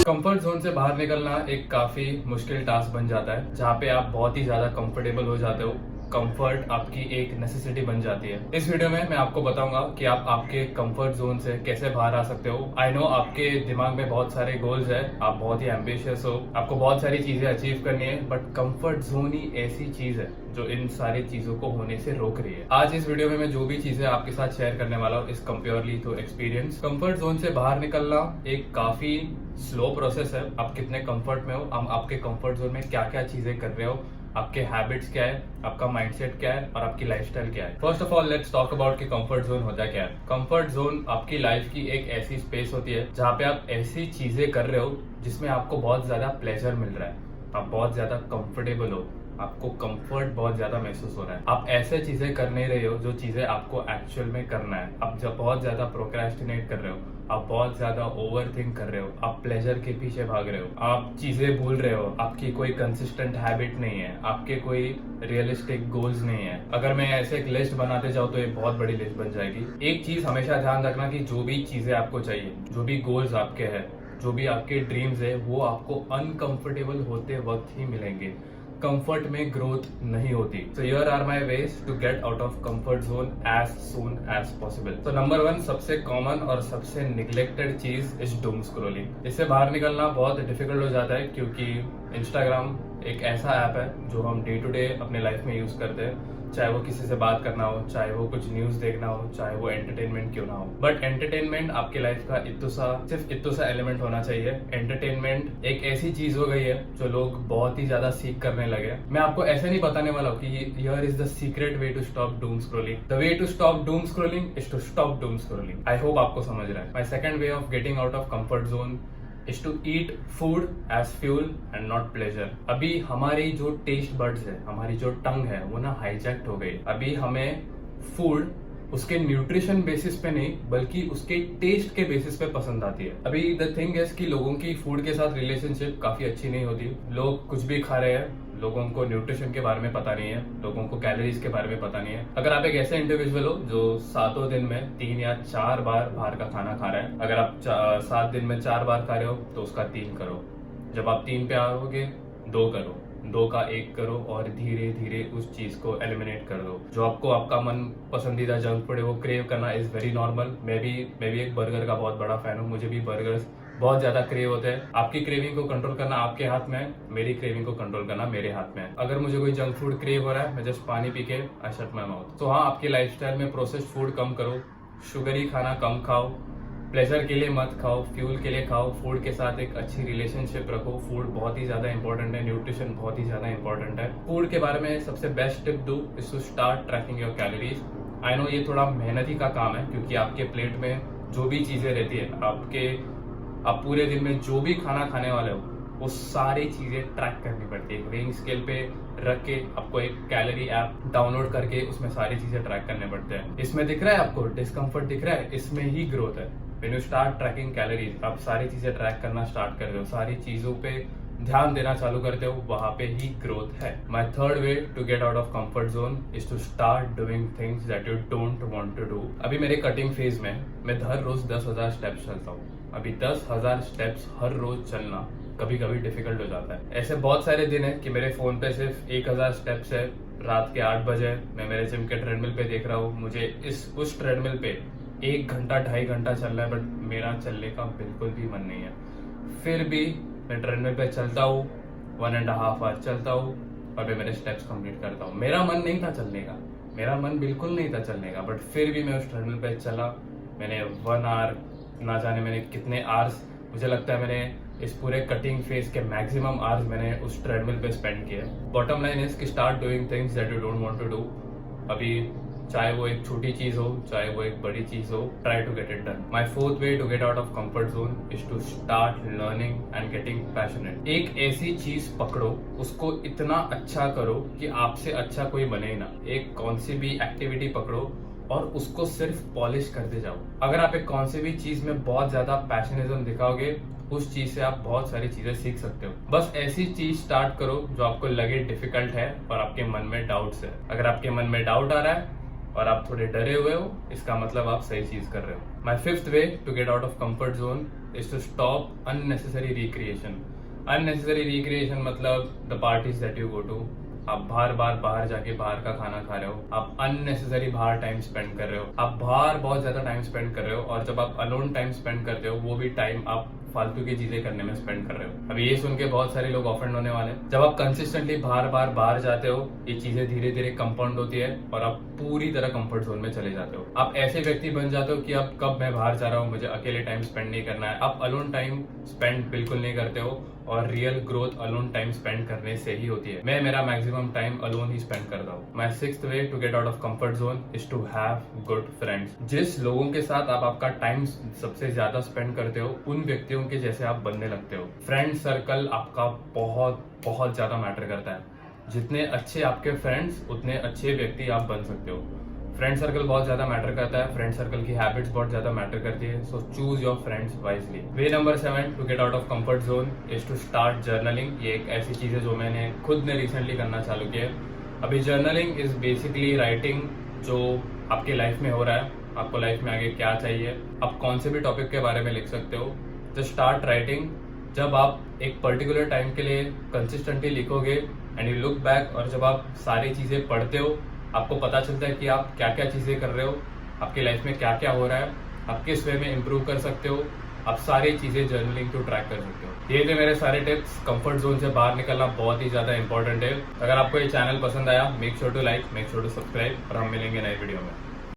Comfort zone से बाहर निकलना एक काफी मुश्किल टास्क बन जाता है, जहाँ पे आप बहुत ही ज्यादा कंफर्टेबल हो जाते हो। कंफर्ट आपकी एक नेसेसिटी बन जाती है। इस वीडियो में मैं आपको बताऊंगा कि आप आपके कंफर्ट जोन से कैसे बाहर आ सकते हो। आई नो आपके दिमाग में बहुत सारे गोल्स है, आप बहुत ही एम्बिशियस हो, आपको बहुत सारी चीजें अचीव करनी है, बट कंफर्ट जोन ही ऐसी चीज है जो इन सारी चीजों को होने से रोक रही है। आज इस वीडियो में मैं जो भी चीजें आपके साथ शेयर करने वाला हूँ इस purely through experience. Comfort zone से बाहर निकलना एक काफी स्लो प्रोसेस है। आप कितने कंफर्ट में हो, हम आपके कंफर्ट जोन में क्या क्या चीजें कर रहे हो, आपके हैबिट्स क्या है, आपका माइंडसेट क्या है और आपकी लाइफस्टाइल क्या है। First of all let's talk about कि कंफर्ट जोन होता क्या है। कंफर्ट जोन आपकी लाइफ की एक ऐसी स्पेस होती है जहाँ पे आप ऐसी चीजें कर रहे हो जिसमें आपको बहुत ज्यादा प्लेजर मिल रहा है, आप बहुत ज्यादा कंफर्टेबल हो, आपको कंफर्ट बहुत ज्यादा महसूस हो रहा है। आप ऐसे चीजें कर नहीं रहे हो जो चीजें आपको एक्चुअल में करना है। आप जब बहुत ज्यादा प्रोक्रेस्टिनेट कर रहे हो, आप बहुत ज्यादा ओवर थिंक कर रहे हो, आप प्लेजर के पीछे भाग रहे हो, आप चीजें भूल रहे हो, आपकी कोई कंसिस्टेंट हैबिट नहीं है, आपके कोई रियलिस्टिक गोल्स नहीं है। अगर मैं ऐसे एक लिस्ट बनाते जाऊँ तो ये बहुत बड़ी लिस्ट बन जाएगी। एक चीज हमेशा ध्यान रखना कि जो भी चीजें आपको चाहिए, जो भी गोल्स आपके हैं, जो भी आपके ड्रीम्स है, वो आपको अनकंफर्टेबल होते वक्त ही मिलेंगे। कंफर्ट में ग्रोथ नहीं होती। So here are my ways to get out of comfort zone as soon as possible. तो नंबर 1 सबसे कॉमन और सबसे निग्लेक्टेड चीज इज डूम स्क्रोलिंग। इससे बाहर निकलना बहुत डिफिकल्ट हो जाता है क्योंकि इंस्टाग्राम एक ऐसा ऐप है जो हम डे टू डे अपने लाइफ में यूज करते हैं। चाहे वो किसी से बात करना हो, चाहे वो कुछ न्यूज देखना हो, चाहे वो एंटरटेनमेंट क्यों ना हो, बट एंटरटेनमेंट आपके लाइफ का सिर्फ इतना सा एलिमेंट होना चाहिए। एंटरटेनमेंट एक ऐसी चीज हो गई है जो लोग बहुत ही ज्यादा सीख करने लगे। मैं आपको ऐसे नहीं बताने वाला हूँ कि here is the secret way to stop doom scrolling. The way to stop doom scrolling is to stop doom scrolling. I hope आपको समझ रहा है। My second way of getting out of comfort zone is to eat food as fuel and not pleasure। अभी हमारी जो taste buds है, हमारी जो टंग है, वो ना हाईजैक्ट हो गई। अभी हमें फूड उसके न्यूट्रिशन बेसिस पे नहीं बल्कि उसके टेस्ट के बेसिस पे पसंद आती है। अभी द थिंग है कि लोगों की फूड के साथ रिलेशनशिप काफी अच्छी नहीं होती। लोग कुछ भी खा रहे हैं, लोगों को न्यूट्रिशन के बारे में पता नहीं है, लोगों को कैलोरीज के बारे में पता नहीं है। अगर आप एक ऐसे इंडिविजुअल हो जो 7 दिन में 3 या 4 बार बाहर का खाना खा रहे हैं, अगर आप 7 दिन में 4 बार खा रहे हो तो उसका 3 करो। जब आप 3 पे आओगे 2 करो, 2 का 1 करो और धीरे धीरे उस चीज को एलिमिनेट कर दो। जो आपको आपका मन पसंदीदा जंक फूड है वो क्रेव करना इज वेरी नॉर्मल। मैं भी एक बर्गर का बहुत बड़ा फैन हूँ। मुझे भी बर्गर्स बहुत ज्यादा क्रेव होते हैं। आपकी क्रेविंग को कंट्रोल करना आपके हाथ में है, मेरी क्रेविंग को कंट्रोल करना मेरे हाथ में है। अगर मुझे कोई जंक फूड क्रेव हो रहा है, मैं जस्ट पानी पी के आई शट माय माउथ। तो हाँ, आपकी लाइफस्टाइल में प्रोसेस्ड फूड कम करो, शुगरी खाना कम खाओ, प्लेजर के लिए मत खाओ, फ्यूल के लिए खाओ। फूड के साथ एक अच्छी रिलेशनशिप रखो। फूड बहुत ही ज्यादा इंपॉर्टेंट है, न्यूट्रिशन बहुत ही ज्यादा इंपॉर्टेंट है। फूड के बारे में सबसे बेस्ट टिप दो is to start tracking your calories. I know ये थोड़ा मेहनती का काम है क्योंकि आपके प्लेट में जो भी चीजें रहती है, आप पूरे दिन में जो भी खाना खाने वाले हो वो सारी चीजें ट्रैक करनी पड़ती है। वेइंग स्केल पे रख के आपको एक कैलोरी ऐप डाउनलोड करके उसमें सारी चीजें ट्रैक करने पड़ते हैं। इसमें दिख रहा है आपको डिस्कम्फर्ट दिख रहा है, इसमें ही ग्रोथ है। When you start tracking calories, आप सारी चीजें ट्रैक करना स्टार्ट कर दो, सारी चीजों पे ध्यान देना चालू करते हो, वहां पे ही ग्रोथ है। My third way to get out of comfort zone is to start doing things that you don't want to do. अभी मेरे कटिंग फेज में मैं हर रोज 10,000 स्टेप्स चलता हूँ। अभी 10,000 स्टेप्स हर रोज चलना कभी कभी डिफिकल्ट हो जाता है। ऐसे बहुत सारे दिन है कि मेरे फोन पे सिर्फ 1,000 स्टेप्स है। रात के 8 बजे मैं मेरे जिम के ट्रेडमिल पे देख रहा हूँ, मुझे उस ट्रेडमिल पे 1 घंटा 2.5 घंटा चलना है, बट मेरा चलने का बिल्कुल भी मन नहीं है। फिर भी मैं ट्रेडमिल पे चलता हूँ, 1.5 आवर चलता हूँ और मैं मेरे स्टेप्स कंप्लीट करता हूँ। मेरा मन नहीं था चलने का, मेरा मन बिल्कुल नहीं था चलने का, बट फिर भी मैं उस ट्रेडमिल पे चला। मैंने 1 आवर, ना जाने मैंने कितने आवर्स, मुझे लगता है मैंने इस पूरे कटिंग फेज के मैक्सिमम आवर्स मैंने उस ट्रेडमिल पे स्पेंड किए। बॉटम लाइन इज कि start doing things that you don't want to do. अभी चाहे वो एक छोटी चीज हो, चाहे वो एक बड़ी चीज हो, try to get it done. My fourth way to get out of comfort zone is to start learning and getting passionate. एक ऐसी चीज पकड़ो, उसको इतना अच्छा करो कि आपसे अच्छा कोई बने ना। एक कौन सी भी एक्टिविटी पकड़ो और उसको सिर्फ पॉलिश करते जाओ। अगर आप एक कौन सी भी चीज में बहुत ज्यादा पैशनिज्म दिखाओगे, उस चीज से आप बहुत सारी चीजें सीख सकते हो। बस ऐसी चीज स्टार्ट करो जो आपको लगे डिफिकल्ट है और आपके मन में डाउट्स है। अगर आपके मन में डाउट आ रहा है और आप थोड़े डरे हुए हो, इसका मतलब आप सही चीज कर रहे हो। My fifth way to get out of comfort zone is to stop unnecessary recreation. Unnecessary recreation मतलब the parties that you go to. आप बाहर जाके बाहर का खाना खा रहे हो, आप अननेसेसरी बाहर टाइम स्पेंड कर रहे हो, आप बाहर बहुत ज्यादा टाइम स्पेंड कर रहे हो, और जब आप अलोन टाइम स्पेंड करते हो वो भी टाइम आप फालतू की चीजें करने में स्पेंड कर रहे हो। अब ये सुन के बहुत सारे लोग ऑफेंड होने वाले हैं। जब आप कंसिस्टेंटली बाहर जाते हो, ये चीजें धीरे धीरे कंपाउंड होती है और आप पूरी तरह कंफर्ट जोन में चले जाते हो। आप ऐसे व्यक्ति बन जाते हो कि अब कब मैं बाहर जा रहा हूँ, मुझे अकेले टाइम स्पेंड नहीं करना है। आप अलोन टाइम स्पेंड बिल्कुल नहीं करते हो, और real growth alone time spend करने से ही होती है। मैं मेरा मैक्सिमम टाइम अलोन ही स्पेंड करता हूँ। My sixth way to get out of comfort zone is to have good friends. जिस लोगों के साथ आप आपका टाइम सबसे ज्यादा स्पेंड करते हो, उन व्यक्तियों के जैसे आप बनने लगते हो। फ्रेंड सर्कल आपका बहुत ज्यादा मैटर करता है। जितने अच्छे आपके फ्रेंड्स, उतने अच्छे व्यक्ति आप बन सकते हो। फ्रेंड सर्कल बहुत ज्यादा मैटर करता है, फ्रेंड सर्कल की हैबिट्स बहुत ज्यादा मैटर करती है। So choose your friends wisely. Way number 7 to get out of comfort zone is to start journaling. ये एक ऐसी चीज है जो मैंने खुद ने रिसेंटली करना चालू किया है। अभी जर्नलिंग इज बेसिकली राइटिंग जो आपके लाइफ में हो रहा है, आपको लाइफ में आगे क्या चाहिए, आप कौन से भी टॉपिक के बारे में लिख सकते हो। Just start writing. जब आप एक पर्टिकुलर टाइम के लिए कंसिस्टेंटली लिखोगे एंड यू लुक बैक, और जब आप सारी चीजें पढ़ते हो, आपको पता चलता है कि आप क्या क्या चीजें कर रहे हो, आपकी लाइफ में क्या क्या हो रहा है, आप किस वे में इंप्रूव कर सकते हो। आप सारी चीजें जर्नलिंग टू ट्रैक कर सकते हो। ये थे मेरे सारे टिप्स। कंफर्ट जोन से बाहर निकलना बहुत ही ज्यादा इंपॉर्टेंट है। अगर आपको ये चैनल पसंद आया, make sure to like, make sure to subscribe, और हम मिलेंगे नए वीडियो में।